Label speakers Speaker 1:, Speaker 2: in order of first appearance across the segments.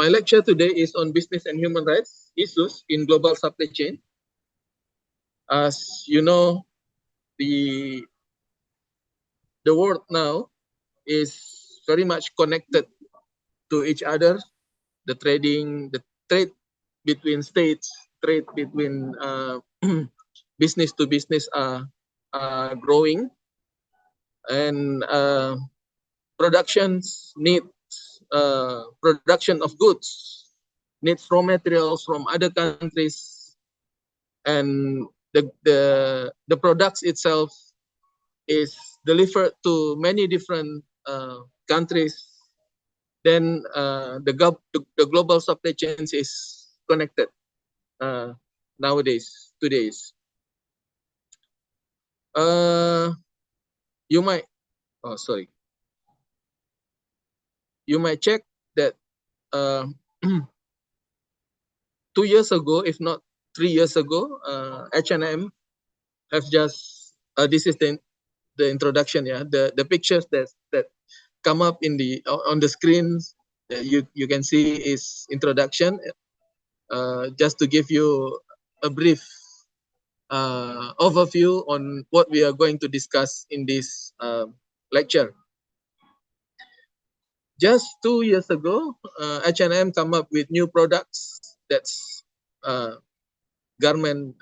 Speaker 1: My lecture today is on business and human rights issues in global supply chain. As you know, the world now is very much connected to each other. The trade between states, trade between business to business are growing, and productions need production of goods needs raw materials from other countries, and the products itself is delivered to many different countries. Then the global supply chains is connected nowadays. Today's you might you might check that 2 years ago, if not 3 years ago, H&M have just this is the introduction. Yeah, the pictures that come up in the on the screens you can see is introduction. Just to give you a brief overview on what we are going to discuss in this lecture. Just 2 years ago, H&M come up with new products. That's garment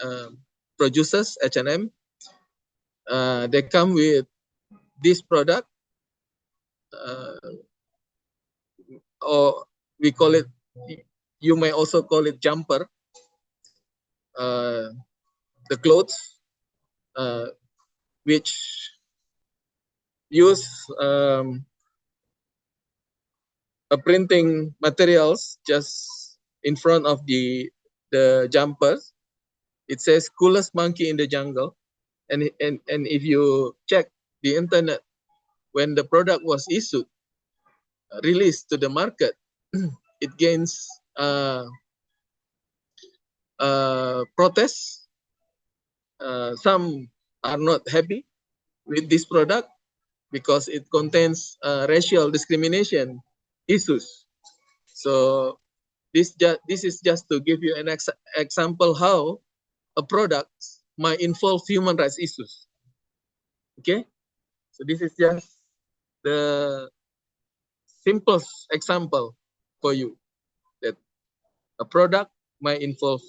Speaker 1: producers, H&M. They come with this product, or we call it, you may also call it jumper. The clothes which use printing materials just in front of the jumpers. It says coolest monkey in the jungle, and if you check the internet, when the product was issued, released to the market, it gains protests. Some are not happy with this product because it contains racial discrimination issues. So this is just to give you an example how a product might involve human rights issues. Okay, so this is just the simplest example for you that a product might involve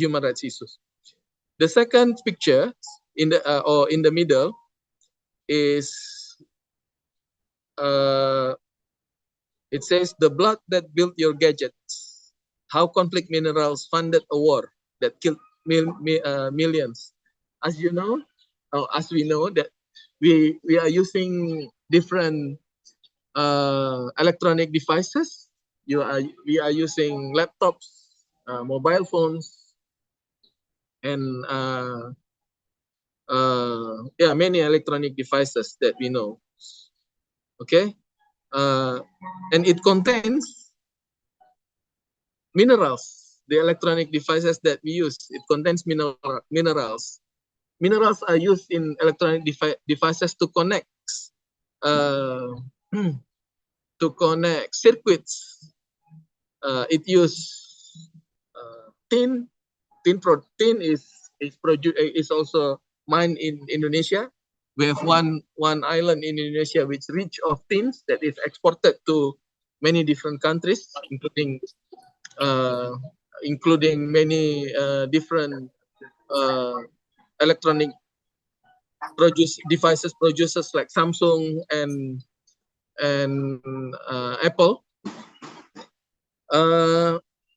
Speaker 1: human rights issues. The second picture in the or in the middle is it says the blood that built your gadgets, how conflict minerals funded a war that killed millions. As you know, or as we know, that we are using different electronic devices. We are using laptops, mobile phones, and many electronic devices that we know. Okay, and it contains minerals. The electronic devices that we use, it contains minerals. Minerals are used in electronic devices to connect circuits. It uses tin. Tin is also mined in Indonesia. We have one island in Indonesia which rich of tins that is exported to many different countries, including many different electronic producers like Samsung and Apple.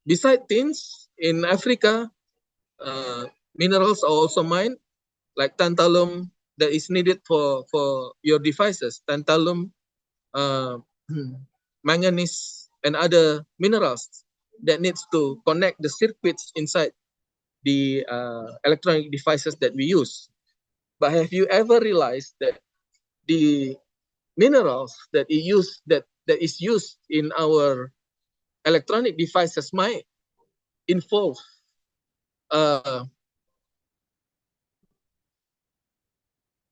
Speaker 1: Beside tins, in Africa, minerals are also mined, like tantalum that is needed for your devices. Tantalum, manganese, and other minerals that needs to connect the circuits inside the electronic devices that we use. But have you ever realized that the minerals that is used in our electronic devices might involve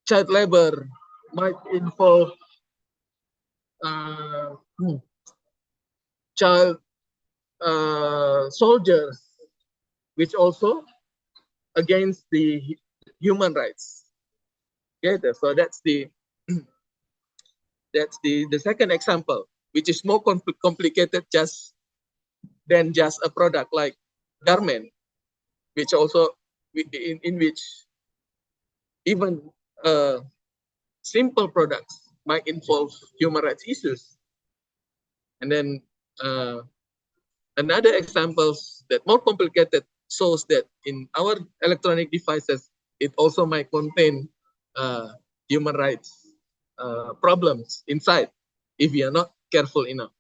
Speaker 1: child labor, might involve child soldiers, which also against the human rights. Okay, so that's the second example, which is more complicated than just a product like garment, which also in which even simple products might involve human rights issues. And then another examples that more complicated shows that in our electronic devices, it also might contain human rights problems inside if we are not careful enough.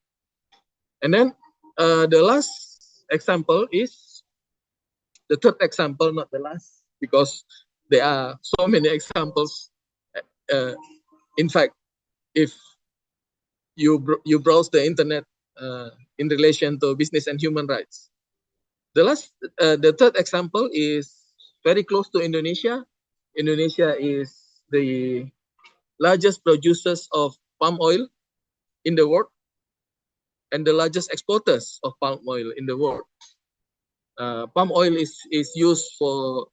Speaker 1: And then the last example is the third example, not the last, because there are so many examples. In fact, if you browse the internet in relation to business and human rights, the third example is very close to Indonesia. Indonesia is the largest producers of palm oil in the world and the largest exporters of palm oil in the world. Palm oil is used for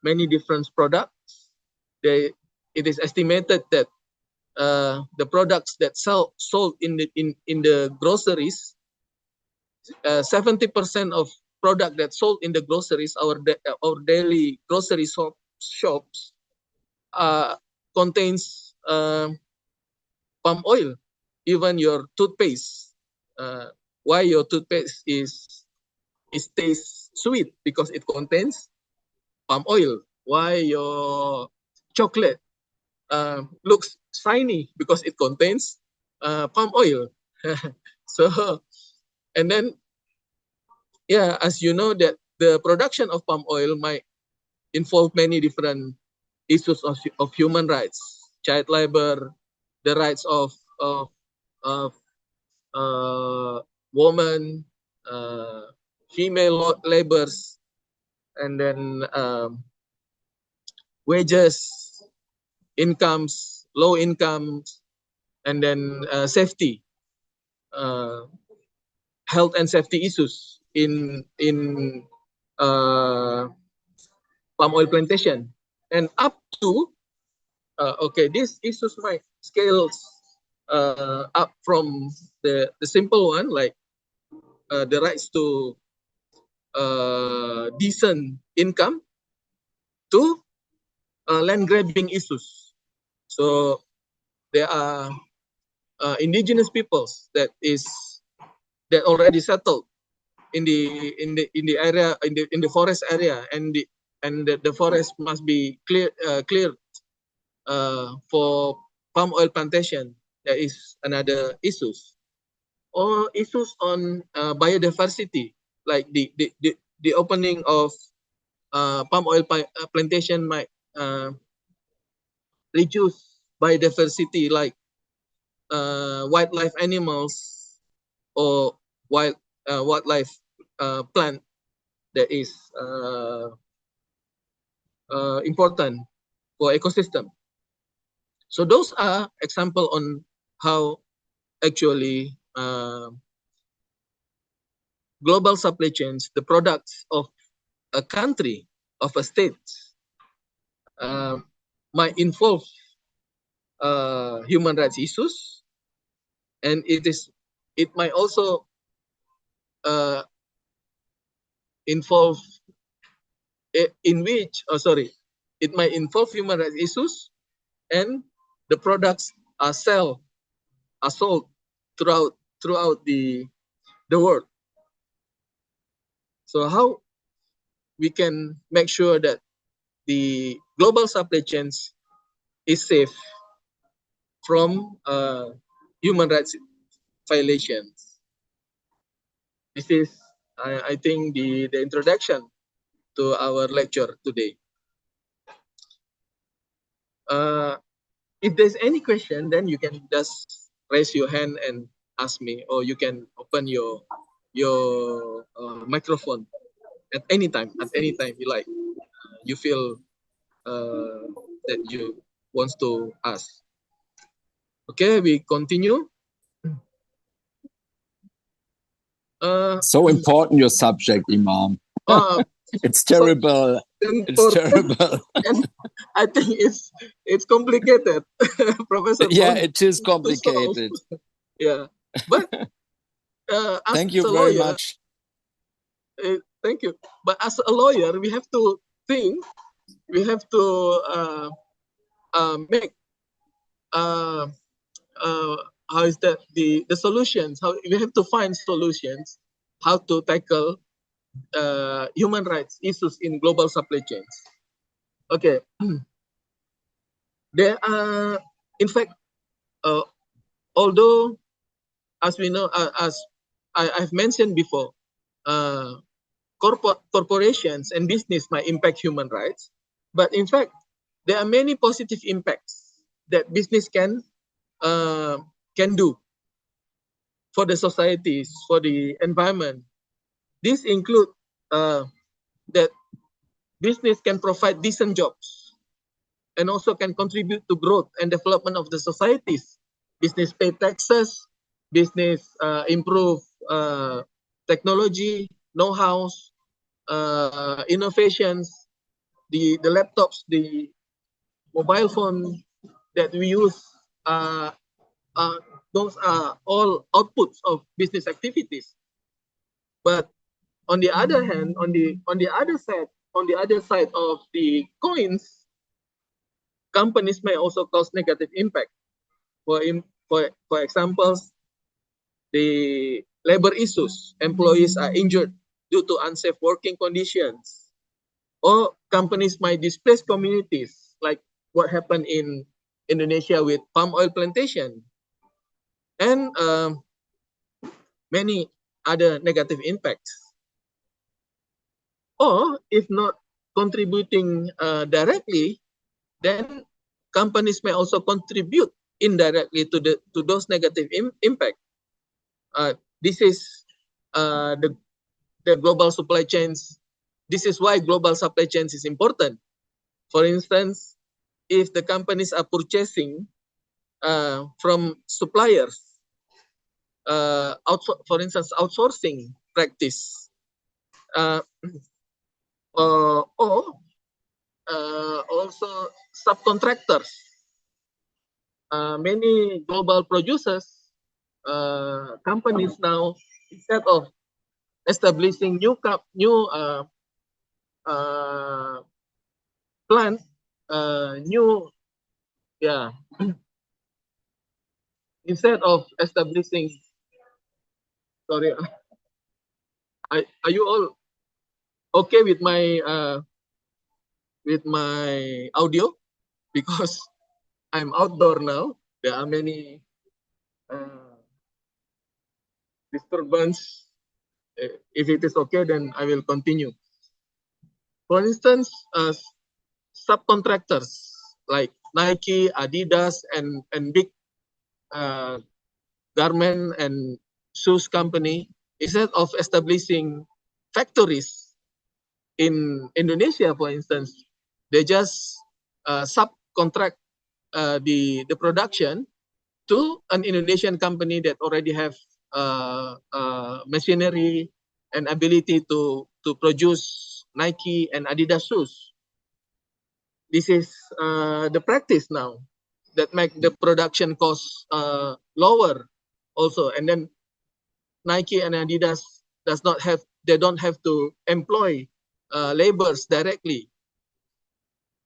Speaker 1: many different products. It is estimated that the products that sold in the groceries, 70% of product that sold in the groceries, our daily grocery shops, contains palm oil. Even your toothpaste, why your toothpaste tastes sweet, because it contains palm oil. Why your chocolate looks shiny, because it contains palm oil. So, and then, yeah, as you know, that the production of palm oil might involve many different issues of human rights, child labor, the rights of women, female laborers, and then wages, incomes, low incomes, and then safety, health and safety issues in palm oil plantation, and up to okay, these issues might scale up from the simple one, like the rights to decent income, to land grabbing issues. So there are indigenous peoples that already settled in the area, in the forest area, and the forest must be cleared for palm oil plantation. There is another issues, or issues on biodiversity, like the opening of palm oil plantation might reduce biodiversity, like wildlife animals, or wildlife plant that is important for ecosystem. So those are example on how actually global supply chains, the products of a country, of a state, might involve human rights issues, and it might also involve it might involve human rights issues, and the products are sold throughout the world. So how we can make sure that the global supply chains is safe from human rights violations? This is, I think, the introduction to our lecture today. If there's any question, then you can just raise your hand and ask me, or you can open your microphone at any time you like. You feel that you wants to ask. Okay, we continue.
Speaker 2: So important, your subject, Imam. It's terrible. It's terrible.
Speaker 1: And I think it's complicated, Professor.
Speaker 2: Yeah, it is complicated.
Speaker 1: Yeah, but
Speaker 2: thank you very much.
Speaker 1: Thank you. But as a lawyer, we have to think. We have to make how is that the solutions? How we have to find solutions how to tackle human rights issues in global supply chains. Okay, there are, in fact, although as we know, as I've mentioned before, corporations and business might impact human rights, but in fact, there are many positive impacts that business can do for the societies, for the environment. These include that business can provide decent jobs and also can contribute to growth and development of the societies. Business pay taxes, business improve technology, know-hows, innovations, the laptops, the mobile phone that we use, those are all outputs of business activities. But on the other hand, on the other side of the coins, companies may also cause negative impact. For examples, the labor issues, employees are injured due to unsafe working conditions, or companies might displace communities, like what happened in Indonesia with palm oil plantation, and many other negative impacts. Or if not contributing directly, then companies may also contribute indirectly to those negative impact. This is the global supply chains. This is why global supply chains is important. For instance, if the companies are purchasing from suppliers, for instance, outsourcing practice, or also subcontractors. Many global producers, companies now, instead of establishing new plant, instead of establishing, sorry, are you all okay with my audio? Because I'm outdoor now. There are many disturbance. If it is okay, then I will continue. For instance, subcontractors like Nike, Adidas, and big garment and shoes company, instead of establishing factories in Indonesia, for instance, they just subcontract the production to an Indonesian company that already have machinery and ability to produce Nike and Adidas shoes. This is the practice now that make the production costs lower also, and then Nike and Adidas don't have to employ laborers directly.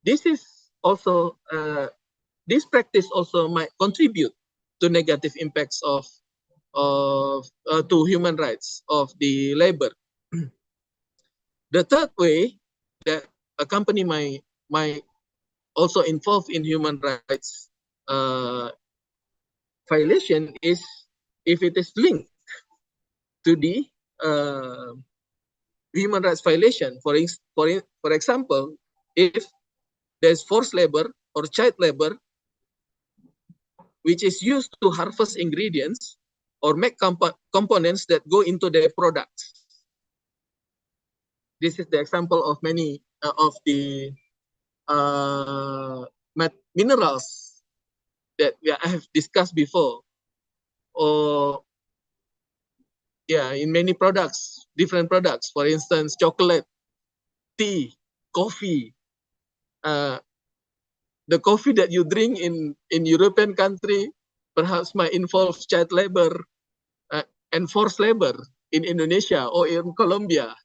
Speaker 1: This is also this practice also might contribute to negative impacts of to human rights of the labor. The third way that a company might also involve in human rights violation is if it is linked to the human rights violation. For example, if there's forced labor or child labor, which is used to harvest ingredients or make components that go into their products. This is the example of many of the minerals that I have discussed before. Or in many products, different products. For instance, chocolate, tea, coffee. The coffee that you drink in European country perhaps might involve child labor and forced labor in Indonesia or in Colombia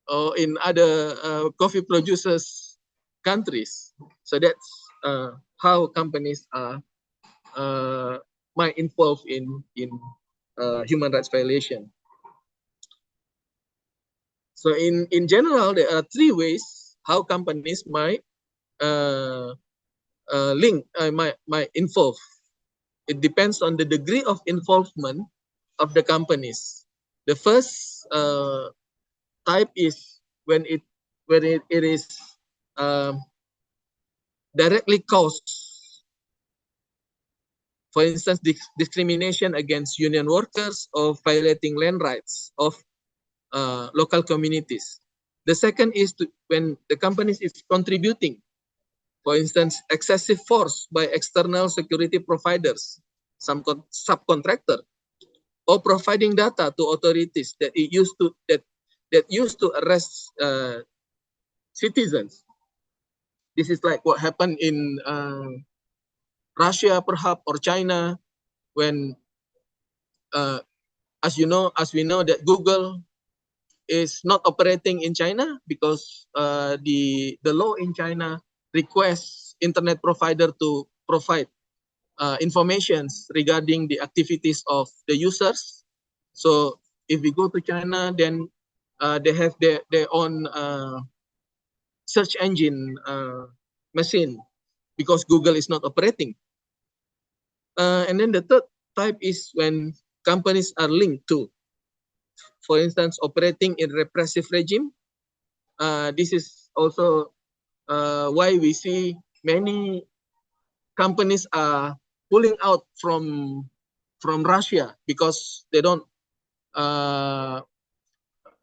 Speaker 1: or in other coffee producers countries. So that's how companies are might involve in human rights violation. So in general, there are three ways how companies might might involve. It depends on the degree of involvement of the companies. The first type is when it is directly caused. For instance, discrimination against union workers or violating land rights of local communities. The second is when the companies is contributing. For instance, excessive force by external security providers, some subcontractor, or providing data to authorities that used to arrest citizens. This is like what happened in Russia, perhaps, or China, when, as we know that Google is not operating in China because the law in China requests internet provider to provide informations regarding the activities of the users. So if we go to China, then they have their own search engine machine because Google is not operating. And then the third type is when companies are linked to, for instance, operating in repressive regime. This is also why we see many companies are pulling out from Russia because they don't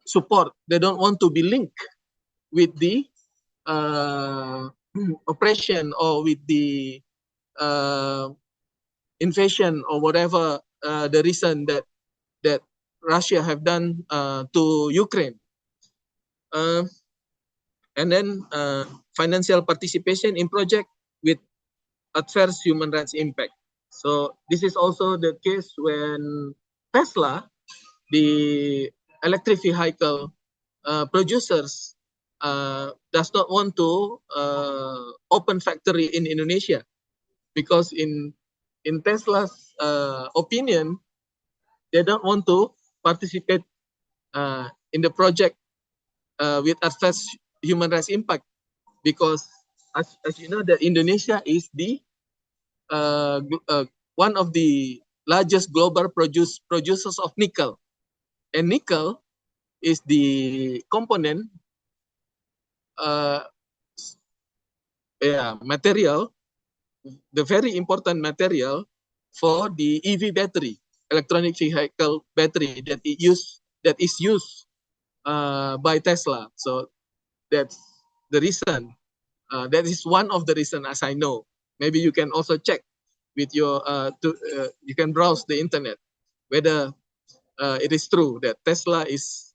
Speaker 1: support, they don't want to be linked with the oppression or with the invasion or whatever the reason that Russia have done to Ukraine. And then financial participation in project with adverse human rights impact. So this is also the case when Tesla, the electric vehicle producers, does not want to open factory in Indonesia because in Tesla's opinion, they don't want to participate in the project with adverse human rights impact because as you know that Indonesia is the one of the largest global producers of nickel, and nickel is the component material, the very important material for the EV battery, electronic vehicle battery that is used by Tesla. So that's the reason. That is one of the reasons, as I know. Maybe you can also check with your you can browse the internet whether it is true that Tesla is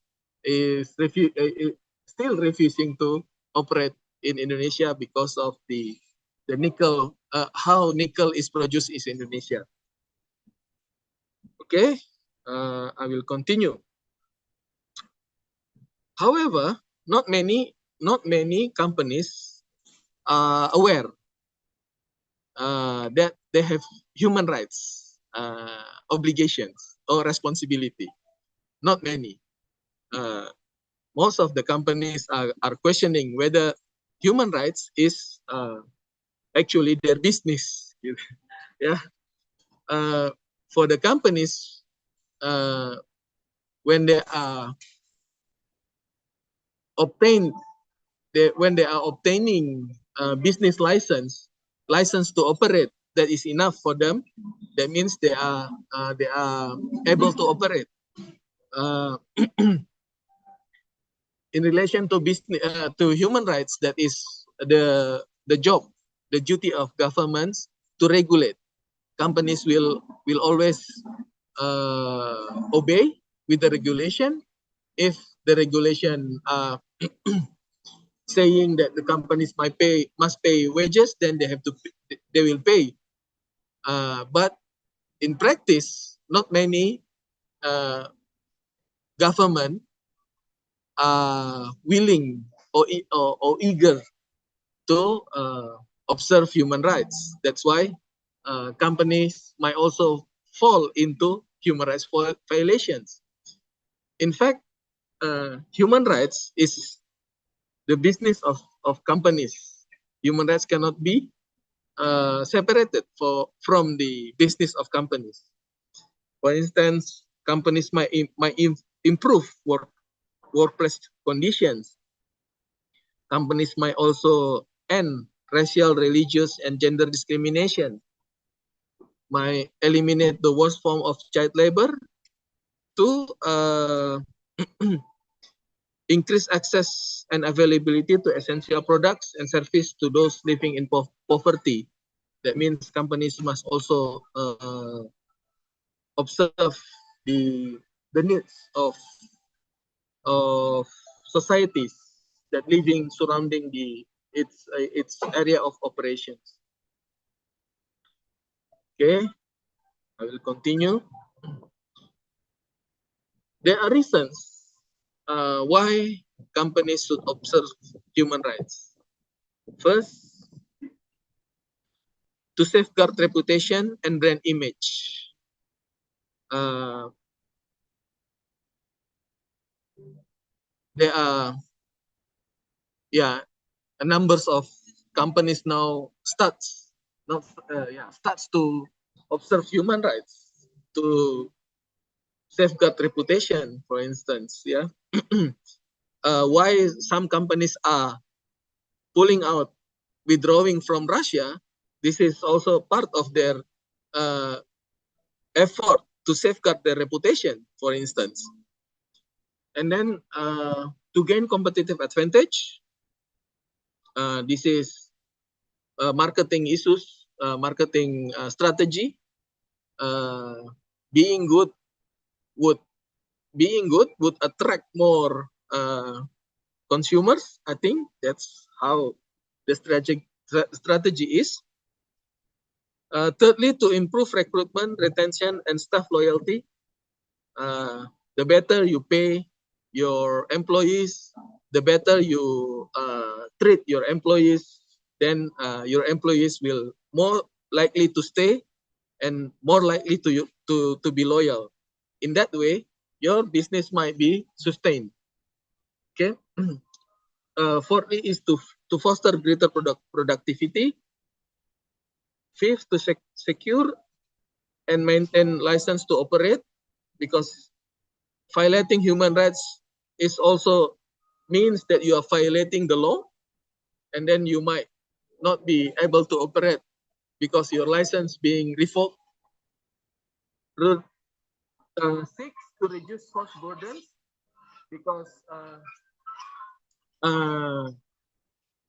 Speaker 1: still refusing to operate in Indonesia because of the nickel, how nickel is produced in Indonesia. Okay, I will continue. However, not many companies are aware that they have human rights obligations or responsibility. Not many. Most of the companies are questioning whether human rights is actually their business. Yeah. For the companies, when they are obtaining business license to operate, that is enough for them. That means they are able to operate. In relation to business, to human rights, that is the job, the duty of governments to regulate. Companies will always obey with the regulation. If the regulation saying that the companies must pay wages, then they will pay. But in practice, not many government are willing or eager to observe human rights. That's why companies might also fall into human rights violations. In fact, human rights is the business of companies. Human rights cannot be separated from the business of companies. For instance, companies might improve workplace conditions. Companies might also end racial, religious, and gender discrimination, might eliminate the worst form of child labor to increase access and availability to essential products and service to those living in poverty. That means companies must also observe the needs of societies that living surrounding its area of operations. Okay, I will continue. There are reasons why companies should observe human rights. First, to safeguard reputation and brand image. There are a numbers of companies now starts to observe human rights to safeguard reputation, for instance. Why some companies are pulling out, withdrawing from Russia? This is also part of their effort to safeguard their reputation, for instance. And then to gain competitive advantage, this is marketing issues, marketing strategy. Being good would attract more consumers. I think that's how the strategy is. Thirdly, to improve recruitment, retention, and staff loyalty. The better you pay your employees, the better you treat your employees, then your employees will more likely to stay and more likely to be loyal. In that way, your business might be sustained. Okay. Fourthly is to foster greater productivity. Fifth, to secure and maintain license to operate, because violating human rights is also means that you are violating the law, and then you might not be able to operate because your license being revoked. Six, to reduce cost burdens, because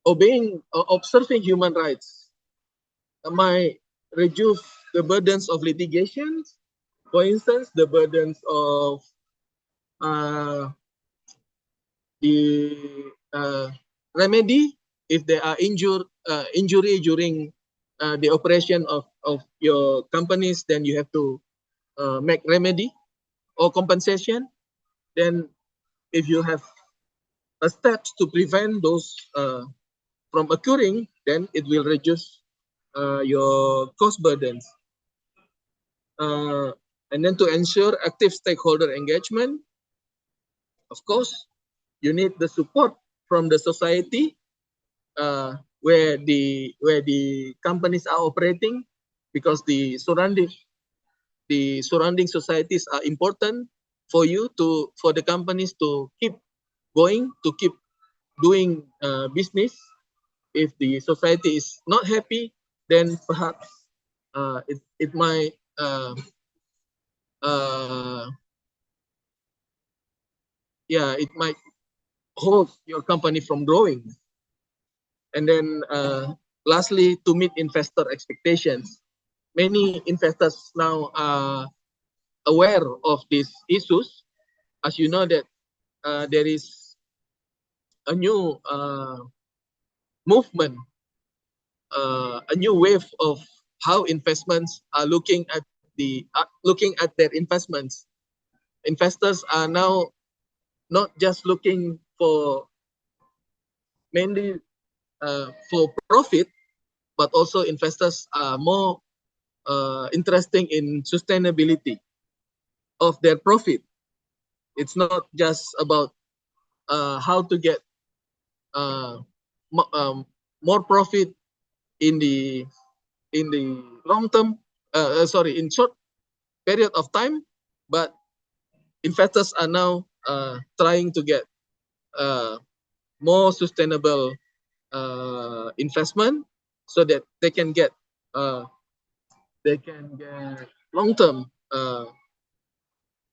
Speaker 1: observing human rights might reduce the burdens of litigation. For instance, the burdens of the remedy if they are injury during the operation of your companies, then you have to make remedy or compensation. Then if you have steps to prevent those from occurring, then it will reduce your cost burdens. And then to ensure active stakeholder engagement, of course, you need the support from the society where the companies are operating, because the surrounding societies are important for the companies to keep going, to keep doing business. If the society is not happy, then perhaps it might it might hold your company from growing. And then lastly, to meet investor expectations. Many investors now are aware of these issues, as you know that there is a new movement, a new wave of how investments are looking at their investments. Investors are now not just looking for mainly for profit, but also investors are more interested in sustainability of their profit. It's not just about how to get more profit in the long term, in short period of time, but investors are now trying to get more sustainable investment so that they can get long term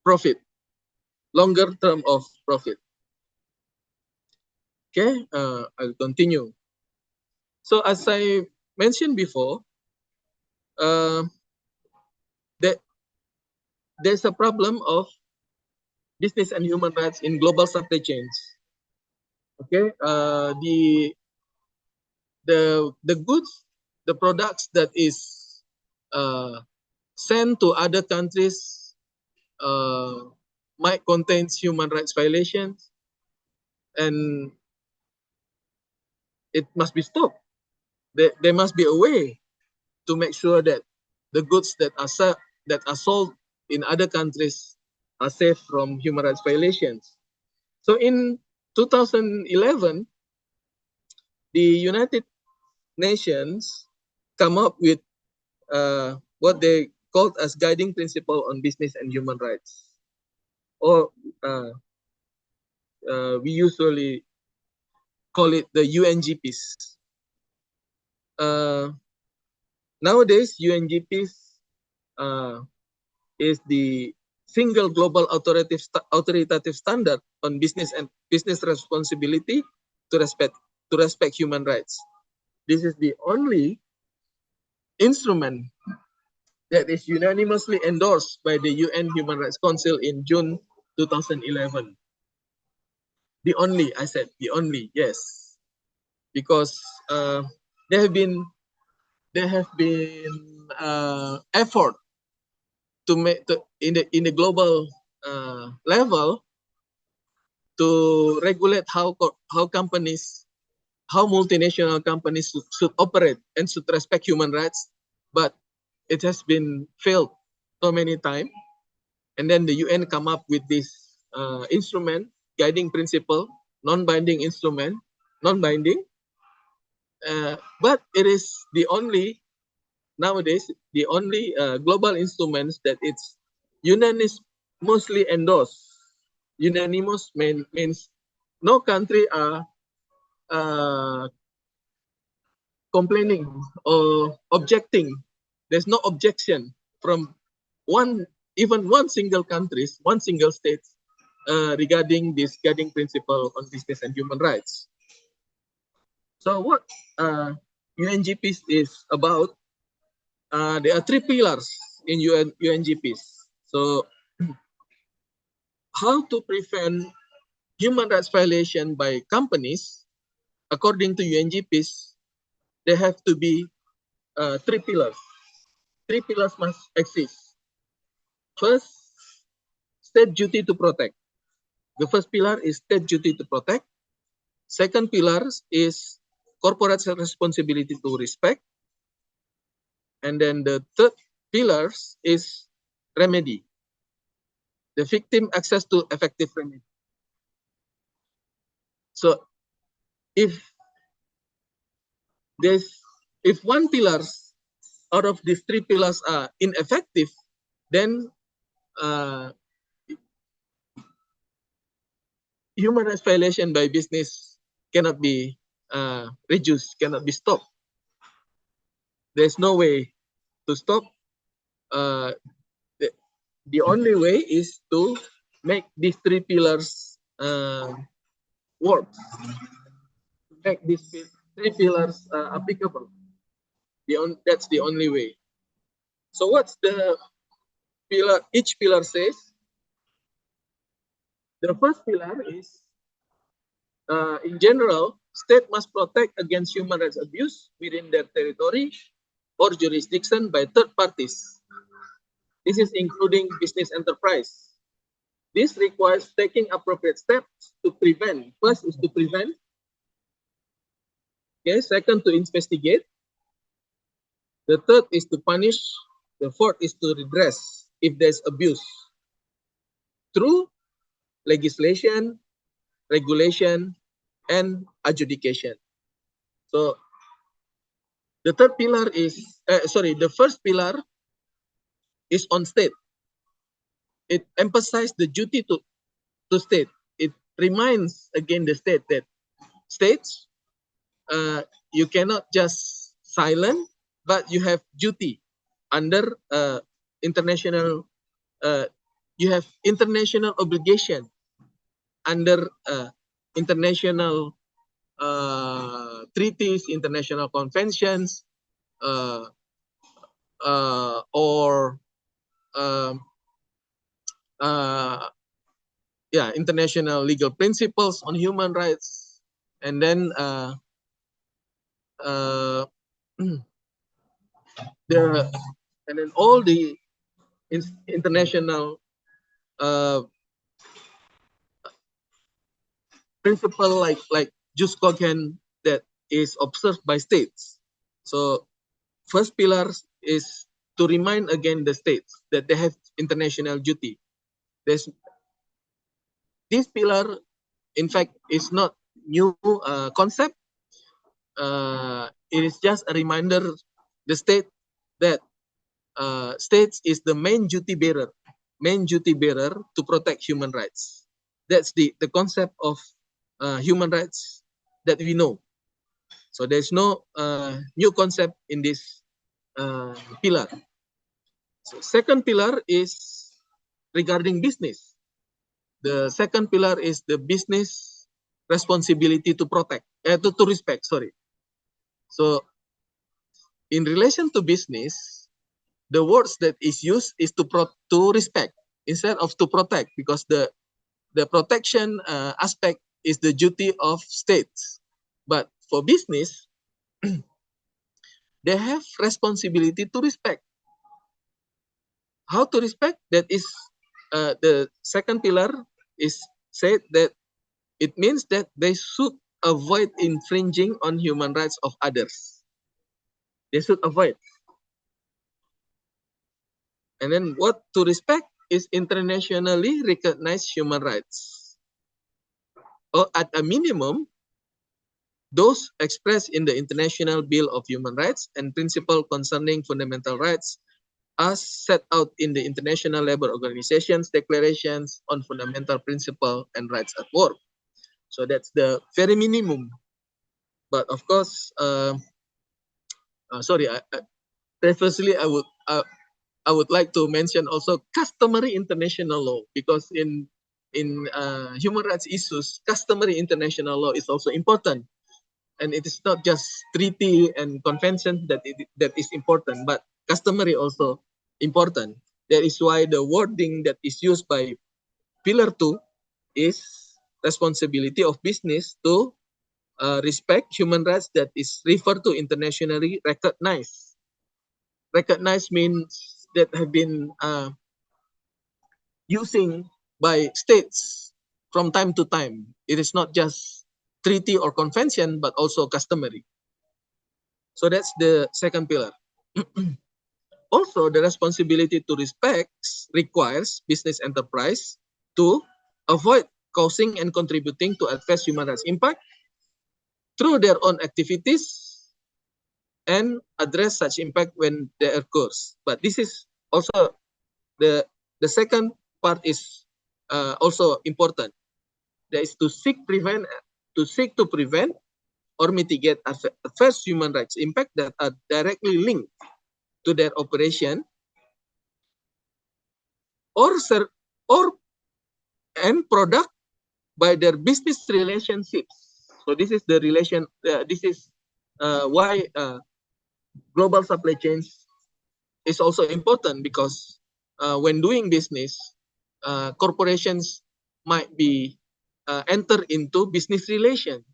Speaker 1: profit, longer term of profit. Okay, I'll continue. So as I mentioned before, that there's a problem of business and human rights in global supply chains. Okay, the goods, the products that is sent to other countries might contain human rights violations, and it must be stopped. There must be a way to make sure that the goods that are sold in other countries are safe from human rights violations. So in 2011, the United Nations come up with what they called as guiding principle on business and human rights, or we usually call it the UNGPs. Nowadays, UNGPs is the single global authoritative standard on business and business responsibility to respect human rights. This is the only instrument that is unanimously endorsed by the UN Human Rights Council in June 2011. The only, I said, the only, yes, because there have been effort to make in the global level to regulate how companies, how multinational companies should operate and should respect human rights, but it has been failed so many times. And then the UN come up with this instrument, guiding principle, non-binding instrument, non-binding, but it is the only, nowadays, the only global instruments that it's unanimously endorsed. Unanimous means no country are complaining or objecting. There's no objection from even one single countries, one single state regarding this guiding principle on business and human rights. So what UNGPs is about? There are three pillars in UNGPs. So how to prevent human rights violation by companies, according to UNGPs, there have to be three pillars. Three pillars must exist. First, state duty to protect. The first pillar is state duty to protect. Second pillar is corporate responsibility to respect. And then the third pillar is remedy. The victim access to effective remedy. So if one pillar out of these three pillars are ineffective, then human rights violation by business cannot be reduced, cannot be stopped. There's no way to stop. The only way is to make these three pillars work. Make these three pillars applicable. That's the only way. So what's the pillar? Each pillar says The first pillar is, in general, state must protect against human rights abuse within their territory or jurisdiction by third parties. This is including business enterprise. This requires taking appropriate steps to prevent. First is to prevent. Okay, second to investigate. The third is to punish. The fourth is to redress if there's abuse through legislation, regulation, and adjudication. So the third pillar is, the first pillar is on state. It emphasizes the duty to state. It reminds again the state that states, you cannot just silent, but you have duty under international, you have international obligation under international treaties, international conventions, or international legal principles on human rights, and then all the international principle like jus cogens that is observed by states. So first pillar is to remind again the states that they have international duty. This pillar, in fact, is not new concept. It is just a reminder the state that states is the main duty bearer to protect human rights. That's the concept of human rights that we know. So there's no new concept in this pillar. So second pillar is regarding business. The second pillar is the business responsibility to protect, to respect, sorry. So in relation to business, the words that is used is to respect instead of to protect, because the protection aspect is the duty of states. But for business, they have responsibility to respect. How to respect? That is the second pillar is said that it means that they should avoid infringing on human rights of others. They should avoid. And then what to respect is internationally recognized human rights, or at a minimum, those expressed in the International Bill of Human Rights and Principle Concerning Fundamental Rights as set out in the International Labour Organization's Declarations on Fundamental Principles and Rights at Work. So that's the very minimum. But of course, previously I would like to mention also customary international law, because in human rights issues, customary international law is also important. And it is not just treaty and convention that is important, but customary also important. That is why the wording that is used by Pillar 2 is responsibility of business to respect human rights that is referred to internationally recognized. Recognized means that have been using by states from time to time. It is not just treaty or convention, but also customary. So that's the second pillar. Also, the responsibility to respect requires business enterprise to avoid causing and contributing to adverse human rights impact through their own activities and address such impact when they occurs. But this is also the second part is also important. That is to seek to prevent or mitigate adverse human rights impact that are directly linked to their operation or end product by their business relationships. So this is the relation. This is why global supply chains is also important, because when doing business, corporations might be enter into business relation.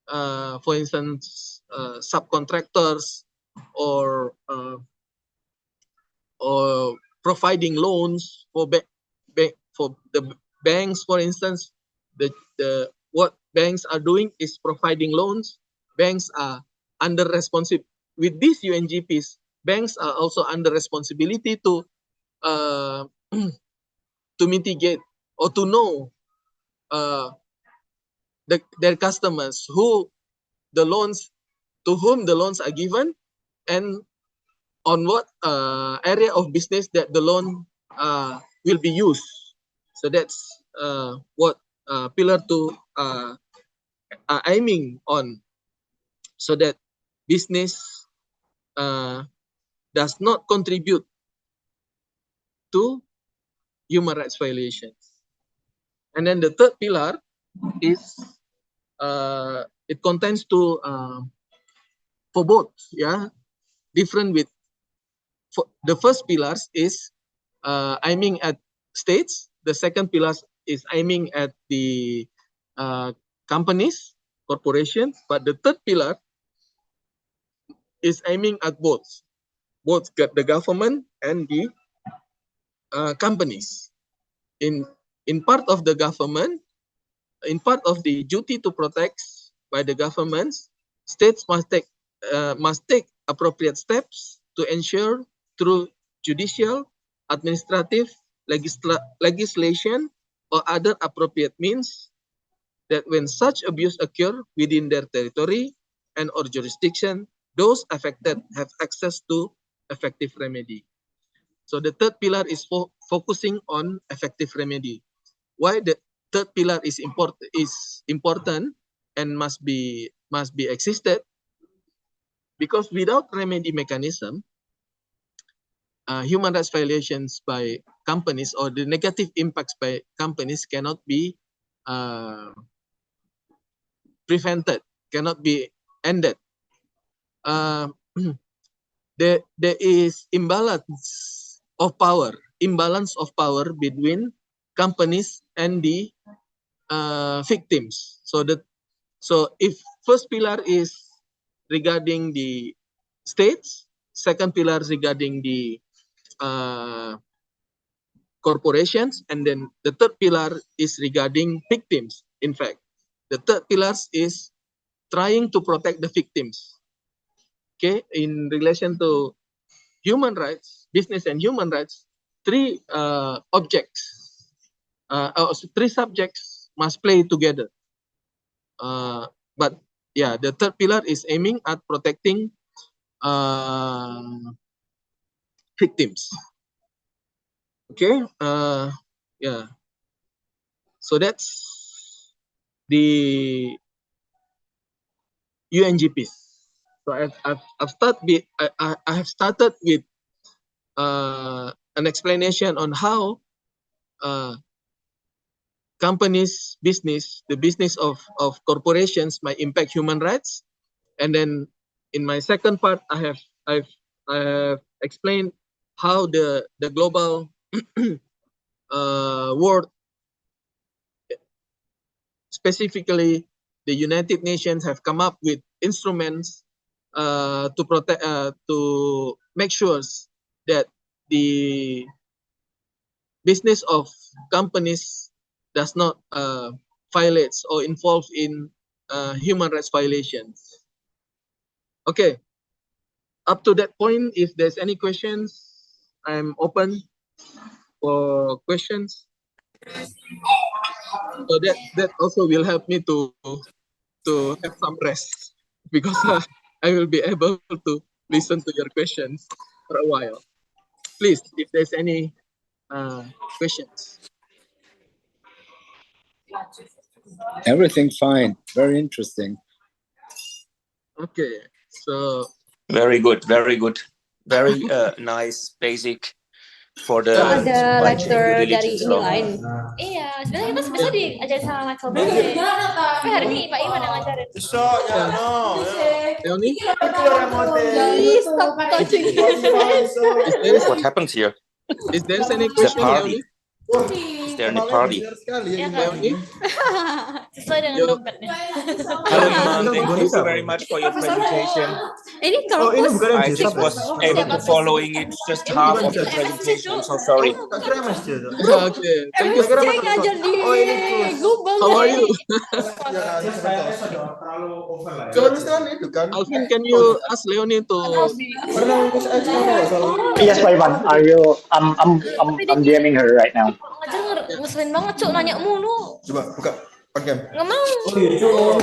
Speaker 1: For instance, subcontractors or providing loans for for the banks, for instance. What banks are doing is providing loans. Banks are under responsibility with these UNGPs. Banks are also under responsibility to to mitigate or to know their customers to whom the loans are given, and on what area of business that the loan will be used. So that's what pillar 2 are aiming on, so that business does not contribute to human rights violations. And then the third pillar is it contains to for both, different with the first pillars is aiming at states. The second pillar is aiming at the companies, corporations, but the third pillar is aiming at both the government and the companies. In part of the government, in part of the duty to protect by the governments, states must take appropriate steps to ensure through judicial, administrative, legislation, or other appropriate means that when such abuse occur within their territory and or jurisdiction, those affected have access to effective remedy. So the third pillar is focusing on effective remedy. Why the third pillar is important and must be existed? Because without remedy mechanism, human rights violations by companies or the negative impacts by companies cannot be prevented, cannot be ended. There is imbalance of power between companies and the victims. So if first pillar is regarding the states, second pillar is regarding the corporations, and then the third pillar is regarding victims. In fact, the third pillar is trying to protect the victims. Okay, in relation to human rights, business and human rights, three subjects must play together. But yeah, the third pillar is aiming at protecting victims. Okay, yeah. So that's the UNGPs. So I have started with an explanation on how companies' business, the business of corporations, might impact human rights. And then in my second part, I have explained how the global world, specifically the United Nations, have come up with instruments to protect, to make sure that the business of companies does not violates or involve in human rights violations. Okay, up to that point, if there's any questions, I'm open for questions. So that also will help me to have some rest, because I will be able to listen to your questions for a while. Please, if there's any questions.
Speaker 2: Everything fine. Very interesting.
Speaker 1: Okay, so
Speaker 3: very good, very nice, basic for the
Speaker 4: ada
Speaker 3: supply chain
Speaker 4: lecture
Speaker 3: due
Speaker 4: dari
Speaker 3: diligence
Speaker 4: ini
Speaker 3: law.
Speaker 4: lain. Iya, sebenarnya kita bisa diajarin sama Michael Bublé. Tapi hari ini Pak Iwan yang ngajarin.
Speaker 1: Leonie?
Speaker 4: Please stop touching his
Speaker 3: What happens here?
Speaker 1: Is there any question, Leonie?
Speaker 3: is there in the party.
Speaker 4: Ya kan?
Speaker 1: Leonie,
Speaker 4: Sesuai dengan
Speaker 1: Yo.
Speaker 4: dompetnya.
Speaker 3: Hello, Imam. Thank you very much for your presentation.
Speaker 4: Ini kalau
Speaker 5: ini bukan yang
Speaker 3: I
Speaker 5: jasa,
Speaker 3: just was able to following it just half of the presentation. I'm so sorry.
Speaker 5: Tak kira MSC itu.
Speaker 1: Okay, thank you.
Speaker 4: MSC ngajar di Global.
Speaker 1: How are you?
Speaker 5: Terlalu over lah.
Speaker 1: Good.
Speaker 5: Itu kan.
Speaker 1: Alvin, can you ask Leonie to?
Speaker 5: Pernah ngurus aja nggak salah.
Speaker 6: Yes, Pak Ivan. I'm DMing her right now.
Speaker 4: Ngajar ngeselin banget, Cuk, nanya mulu.
Speaker 5: Coba buka webcam.
Speaker 4: Nggak mau.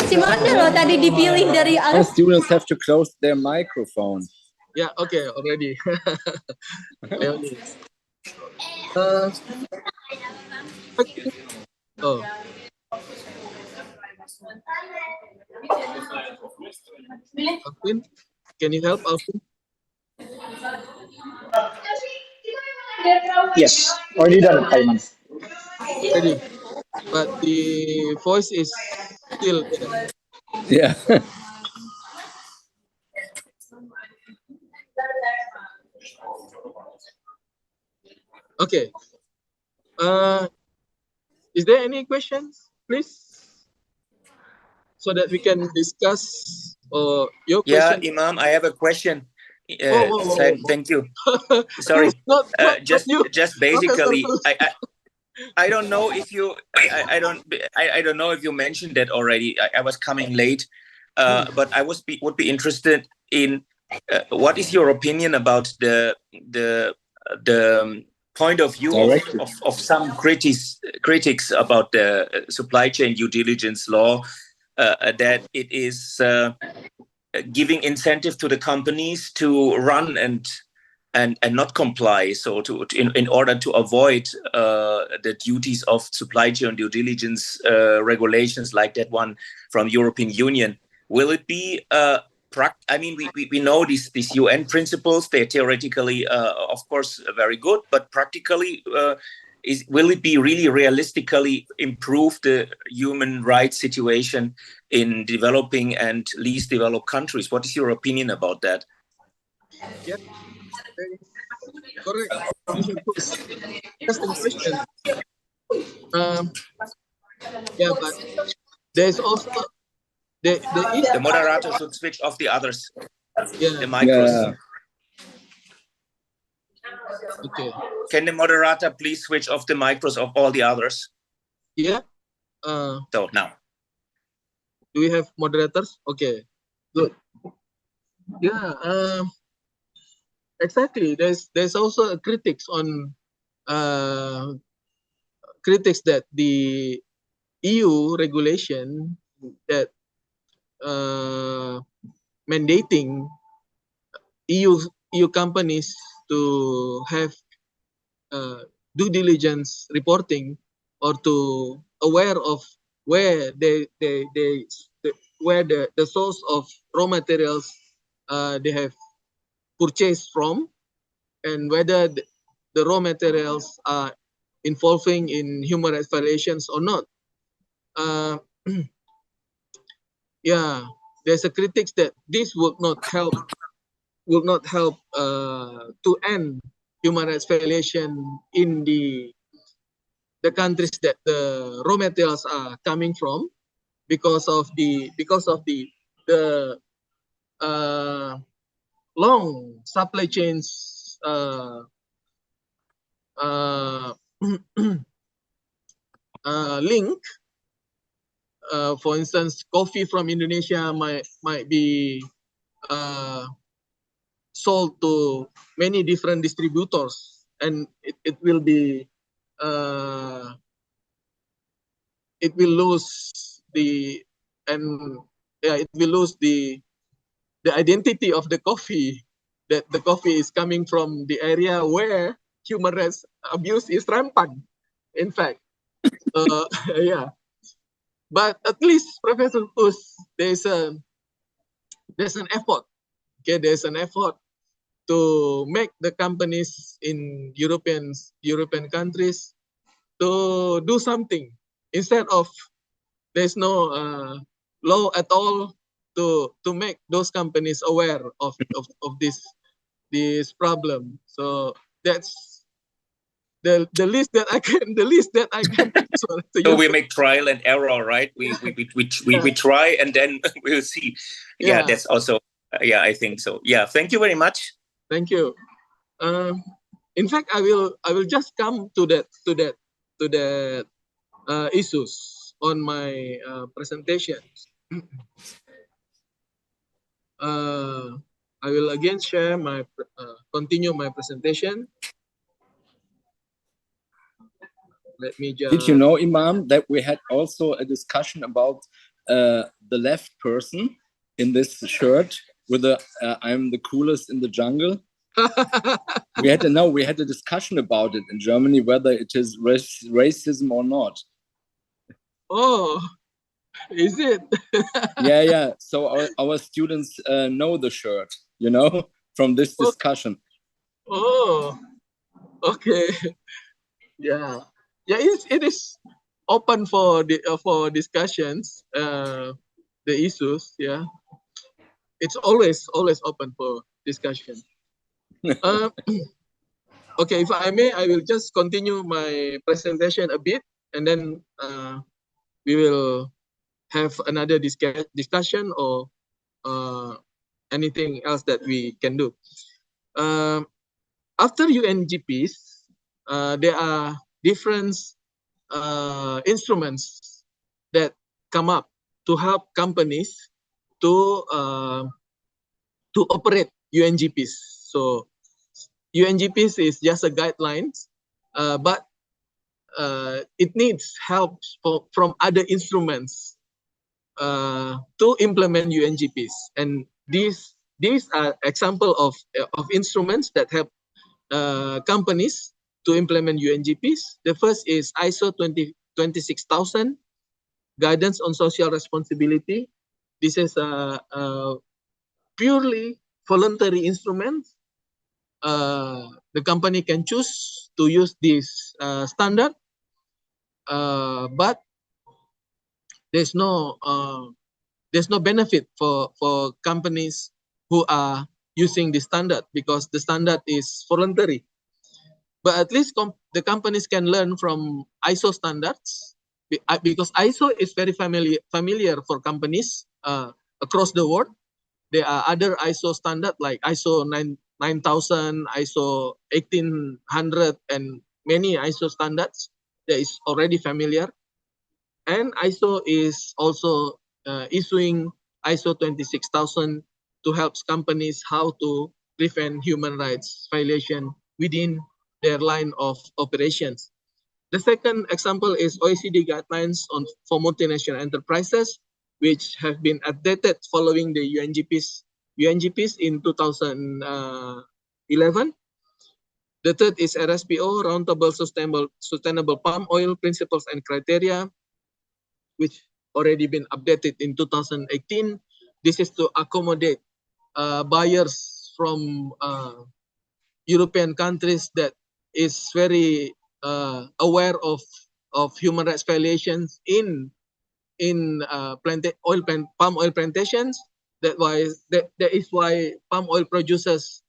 Speaker 4: Si Manda loh tadi dipilih dari
Speaker 2: All students have to close their microphone.
Speaker 1: Yeah, okay, already. Leonie. Oh. Alvin, can you help Alvin?
Speaker 6: Yes, already done, Pak Ivan.
Speaker 1: Ready. But the voice is still there.
Speaker 2: Yeah.
Speaker 1: Okay. Is there any questions, please? So that we can discuss your
Speaker 3: Yeah,
Speaker 1: question.
Speaker 3: Imam, I have a question.
Speaker 1: Whoa.
Speaker 3: Thank you. Sorry.
Speaker 1: Not
Speaker 3: Just
Speaker 1: you.
Speaker 3: basically,
Speaker 1: Professor Gus.
Speaker 3: I don't know if you I don't know if you mentioned that already. I was coming late, but I would be interested in what is your opinion about the point of view of some critics about the supply chain due diligence law, that it is giving incentive to the companies to run and not comply, so in order to avoid the duties of supply chain due diligence regulations like that one from European Union. Will it be I mean, we know these UN principles, they're theoretically of course very good, but practically will it be really realistically improve the human rights situation in developing and least developed countries? What is your opinion about that?
Speaker 1: Yeah. Correct. Interesting question. Yeah, but there's also the
Speaker 3: moderator should switch off the others.
Speaker 1: Yeah.
Speaker 3: The micros.
Speaker 2: Yeah.
Speaker 1: Okay.
Speaker 3: Can the moderator please switch off the micros of all the others?
Speaker 1: Yeah.
Speaker 3: So now.
Speaker 1: Do we have moderators? Okay. Good. Yeah. Exactly. There's also a critics on critics that the EU regulation that mandating EU companies to have due diligence reporting or to aware of where where the source of raw materials they have purchased from, and whether the raw materials are involving in human rights violations or not. Yeah, there's a critics that this would not help to end human rights violation in the countries that the raw materials are coming from, because of the long supply chains link. For instance, coffee from Indonesia might be sold to many different distributors, and it will be it will lose the identity of the coffee, that the coffee is coming from the area where human rights abuse is rampant, in fact. Yeah, but at least, Professor Gus, there's an effort. Okay, there's an effort to make the companies in European countries to do something, instead of there's no law at all to make those companies aware of this problem. So that's the least that I can
Speaker 3: So we make trial and error, right? We try and then we'll see. Yeah, that's also I think so. Yeah, thank you very much.
Speaker 1: Thank you. In fact, I will just come to that issues on my presentation. I will again share my continue my presentation. Let me just.
Speaker 2: Did you know, Imam, that we had also a discussion about the left person in this shirt with the "I'm the coolest in the jungle"? we had a discussion about it in Germany, whether it is racism or not.
Speaker 1: Oh, is it?
Speaker 2: yeah. So our students know the shirt, from this discussion.
Speaker 1: Oh, okay. Yeah. It is open for discussions. The issues. Yeah. It's always open for discussion. Okay, if I may, I will just continue my presentation a bit, and then we will have another discussion or anything else that we can do. After UNGPs, there are different instruments that come up to help companies to operate UNGPs. So UNGPs is just a guidelines, but it needs help from other instruments to implement UNGPs. And these are example of instruments that help companies to implement UNGPs. The first is ISO 26000, Guidance on Social Responsibility. This is a purely voluntary instrument. The company can choose to use this standard, but there's no benefit for companies who are using the standard, because the standard is voluntary. But at least the companies can learn from ISO standards, because ISO is very familiar for companies across the world. There are other ISO standards like ISO 9000, ISO 1800, and many ISO standards that is already familiar. And ISO is also issuing ISO 26000 to help companies how to prevent human rights violation within their line of operations. The second example is OECD guidelines for multinational enterprises, which have been updated following the UNGPs in 2011. The third is RSPO, Roundtable Sustainable Palm Oil Principles and Criteria, which already been updated in 2018. This is to accommodate buyers from European countries that is very aware of human rights violations in palm oil plantations. That is why palm oil producers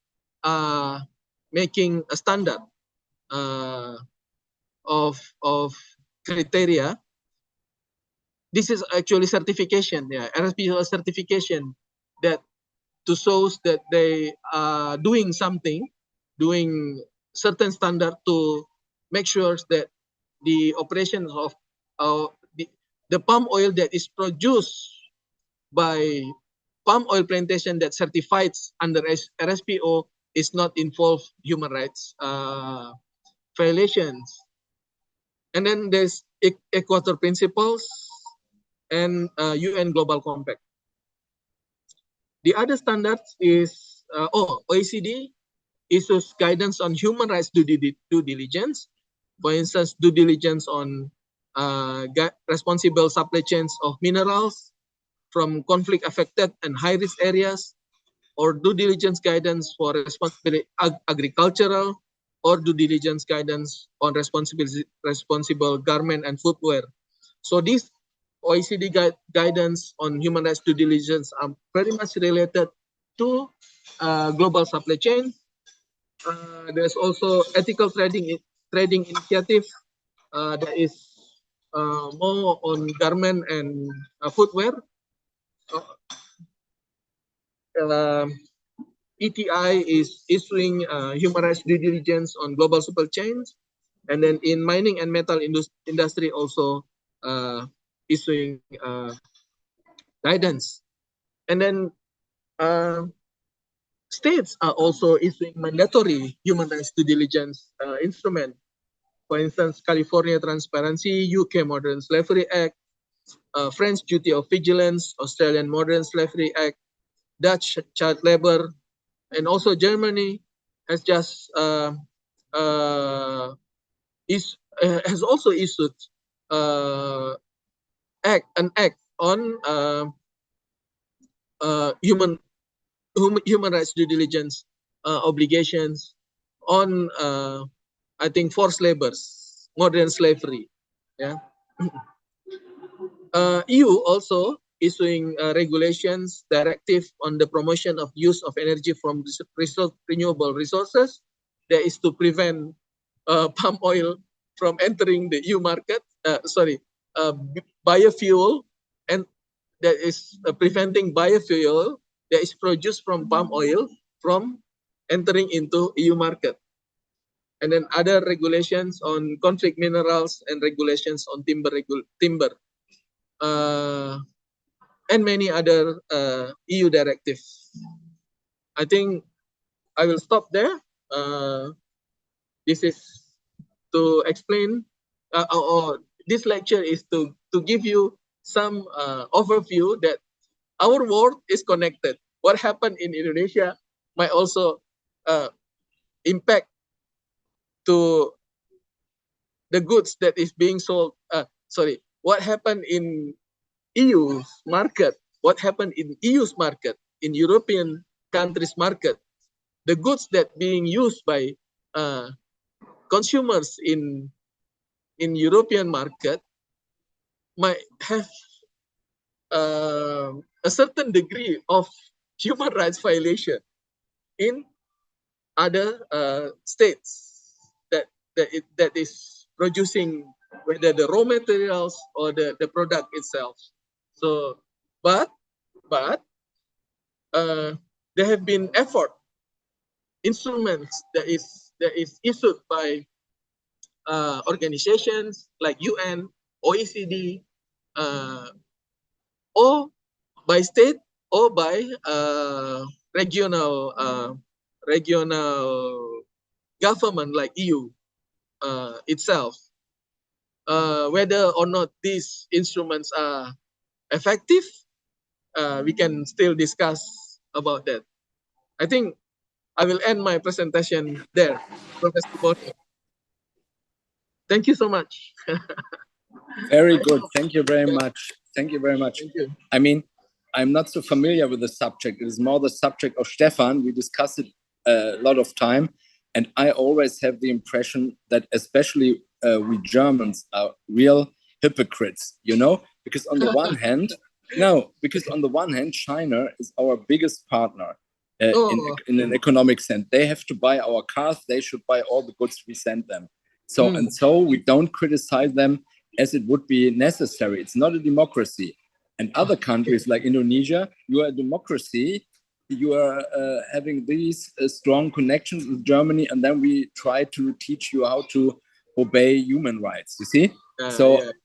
Speaker 1: are making a standard of criteria. This is actually certification, RSPO certification, that to show that they are doing something, doing certain standard to make sure that the operation of the palm oil that is produced by palm oil plantation that certified under RSPO is not involve human rights violations. And then there's Equator Principles and UN Global Compact. The other standards is OECD issues guidance on human rights due diligence. For instance, due diligence on responsible supply chains of minerals from conflict-affected and high-risk areas, or due diligence guidance for agricultural, or due diligence guidance on responsible garment and footwear. So these OECD guidance on human rights due diligence are very much related to global supply chain. There's also ethical trading trading initiative that is more on garment and footwear. ETI is issuing human rights due diligence on global supply chains, and then in mining and metal industry also issuing guidance, and then states are also issuing mandatory human rights due diligence instrument. For instance, California Transparency, UK Modern Slavery Act, French Duty of Vigilance, Australian Modern Slavery Act, Dutch child labor, and also Germany has just has also issued an act on human rights due diligence obligations on I think forced labors, modern slavery. Yeah. EU also issuing regulations directive on the promotion of use of energy from renewable resources. That is to prevent palm oil from entering the EU market. Biofuel, and that is preventing biofuel that is produced from palm oil from entering into EU market. And then other regulations on conflict minerals and regulations on timber. And many other EU directives. I think I will stop there. This is to explain, or this lecture is to give you some overview that our world is connected. What happened in Indonesia might also impact to the goods that is being sold. What happened in EU's market, what happened in EU's market, in European countries' market, the goods that being used by consumers in European market might have a certain degree of human rights violation in other states that is producing, whether the raw materials or the product itself. So, but there have been instruments that is issued by organizations like UN, OECD, or by state or by regional government like EU itself. Whether or not these instruments are effective, we can still discuss about that. I think I will end my presentation there, Professor Boni. Thank you so much.
Speaker 2: Very good. Thank you very much. Thank you very much.
Speaker 1: Thank you.
Speaker 2: I mean, I'm not so familiar with the subject. It is more the subject of Stefan. We discussed it a lot of time. And I always have the impression that especially we Germans are real hypocrites, you know? Because on the one hand, China is our biggest partner in an economic sense. They have to buy our cars. They should buy all the goods we send them. So we don't criticize them as it would be necessary. It's not a democracy. And other countries like Indonesia, you are a democracy. You are having these strong connections with Germany, and then we try to teach you how to obey human rights, you see?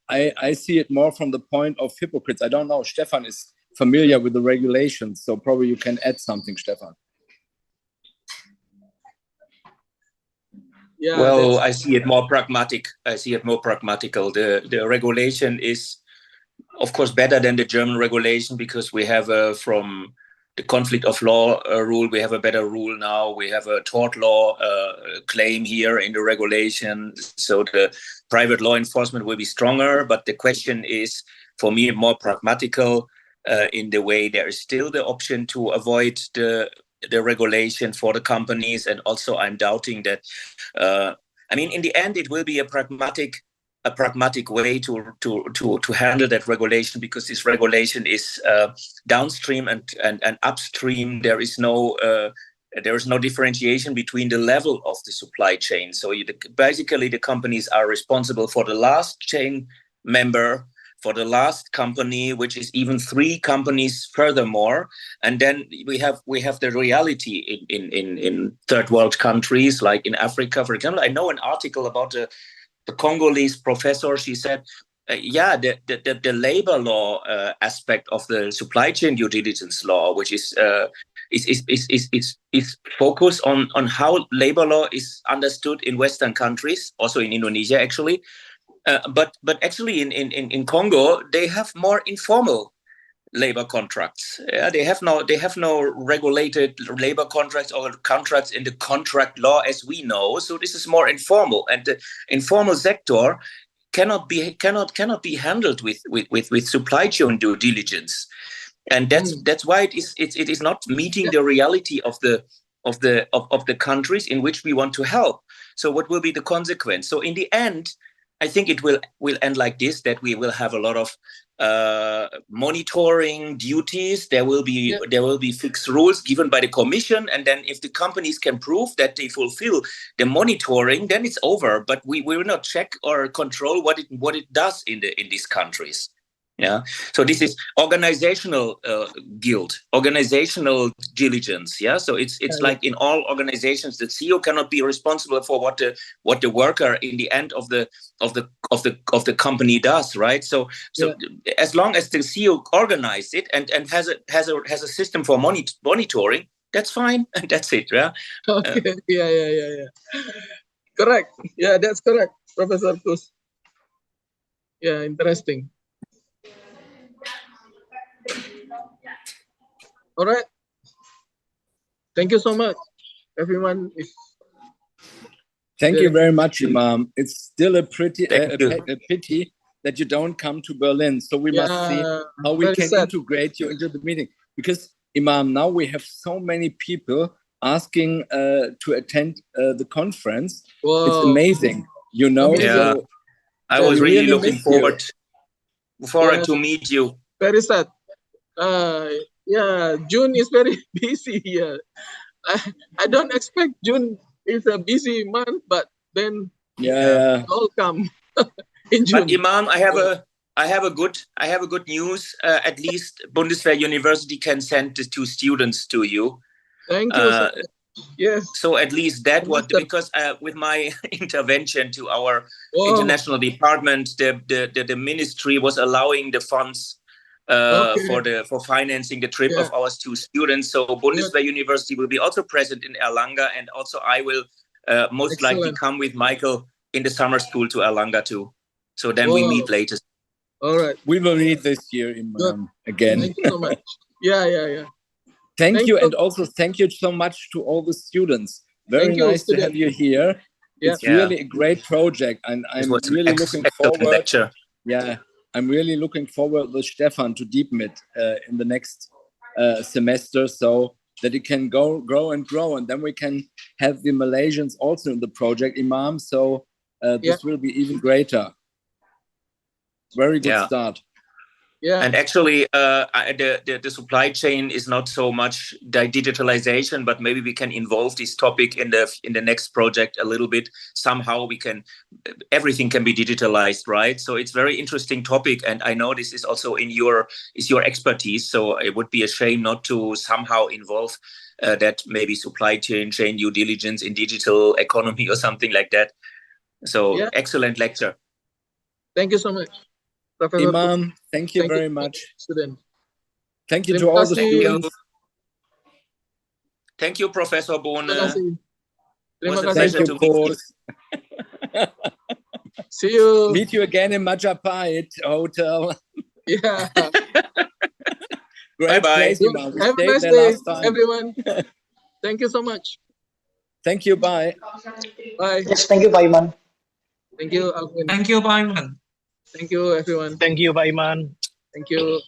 Speaker 2: I see it more from the point of hypocrites. I don't know, Stefan is familiar with the regulations, so probably you can add something, Stefan.
Speaker 1: Yeah,
Speaker 3: well, I see it more pragmatic. The regulation is, of course, better than the German regulation because we have from the conflict of law rule, we have a better rule now. We have a tort law claim here in the regulation. So the private law enforcement will be stronger. But the question is, for me, more pragmatical in the way there is still the option to avoid the regulation for the companies. And also I'm doubting that, in the end, it will be a pragmatic way to handle that regulation, because this regulation is downstream and upstream. There is no there is no differentiation between the level of the supply chain. So basically, the companies are responsible for the last chain member, for the last company, which is even 3 companies furthermore. And then we have the reality in third world countries, like in Africa, for example. I know an article about the Congolese professor. She said, the labor law aspect of the supply chain due diligence law, which is focused on how labor law is understood in Western countries, also in Indonesia, actually. But actually in Congo, they have more informal labor contracts. Yeah, they have no regulated labor contracts or contracts in the contract law as we know. So this is more informal, and the informal sector cannot be handled with supply chain due diligence, and that's why it is not meeting the reality of the countries in which we want to help. So what will be the consequence? So in the end, I think it will end like this, that we will have a lot of monitoring duties. There will be fixed rules given by the Commission, and then if the companies can prove that they fulfill the monitoring, then it's over. But we will not check or control what it does in these countries. Yeah. So this is organizational guilt, organizational diligence. Yeah. So it's like in all organizations, the CEO cannot be responsible for what the worker in the end of the company does, right? So as long as the CEO organizes it and has a system for monitoring, that's fine, and that's it. Yeah.
Speaker 1: Okay. Yeah. Correct. Yeah, that's correct, Professor Kus. Yeah, interesting. All right. Thank you so much. Everyone is.
Speaker 2: Thank you very much, Imam. It's still a pity that you don't come to Berlin. So we must see how we can integrate you into the meeting. Because, Imam, now we have so many people asking to attend the conference. Whoa. It's amazing, you know.
Speaker 3: Yeah. So, I was really looking forward to meet you.
Speaker 1: Very sad. June is very busy here. I don't expect June is a busy month, but then all come in June.
Speaker 3: But Imam, I have a good news. At least Bundeswehr University can send the 2 students to you.
Speaker 1: Thank you. Yes.
Speaker 3: So at least that was because with my intervention to our international department, the ministry was allowing the funds for financing the trip of our 2 students. So Bundeswehr University will be also present in Erlanger, and also I will most likely come with Michael in the summer school to Erlanger too. So then we meet later.
Speaker 1: All right.
Speaker 2: We will meet this year, Imam, again.
Speaker 1: Thank you so much. Yeah.
Speaker 2: Thank you, and also thank you so much to all the students. Very nice to have you here. It's really a great project, and I'm really looking forward.
Speaker 3: Lecture.
Speaker 2: Yeah, I'm really looking forward with Stefan to deepen it in the next semester, so that it can grow and grow, and then we can have the Malaysians also in the project, Imam. So this will be even greater. Very good start.
Speaker 1: Yeah.
Speaker 3: And actually, the supply chain is not so much digitalization, but maybe we can involve this topic in the next project a little bit. Somehow everything can be digitalized, right? So it's very interesting topic, and I know this is also your expertise. So it would be a shame not to somehow involve that maybe supply chain due diligence in digital economy or something like that. So excellent lecture.
Speaker 1: Thank you so much, Professor
Speaker 2: Imam. Thank you very much.
Speaker 1: Student.
Speaker 2: Thank you to all the students.
Speaker 3: Thank you, Professor Bohne.
Speaker 1: Terima kasih.
Speaker 2: Thank you, course.
Speaker 1: See you.
Speaker 2: Meet you again in Majapahit Hotel.
Speaker 1: Yeah.
Speaker 3: Bye bye.
Speaker 1: Have a nice day, everyone. Thank you so much.
Speaker 2: Thank you. Bye.
Speaker 1: Bye.
Speaker 6: Yes, thank you, Pak Iman.
Speaker 1: Thank you, Alvin.
Speaker 7: Thank you, Pak Iman.
Speaker 1: Thank you, everyone.
Speaker 6: Thank you, Pak Iman.
Speaker 1: Thank you.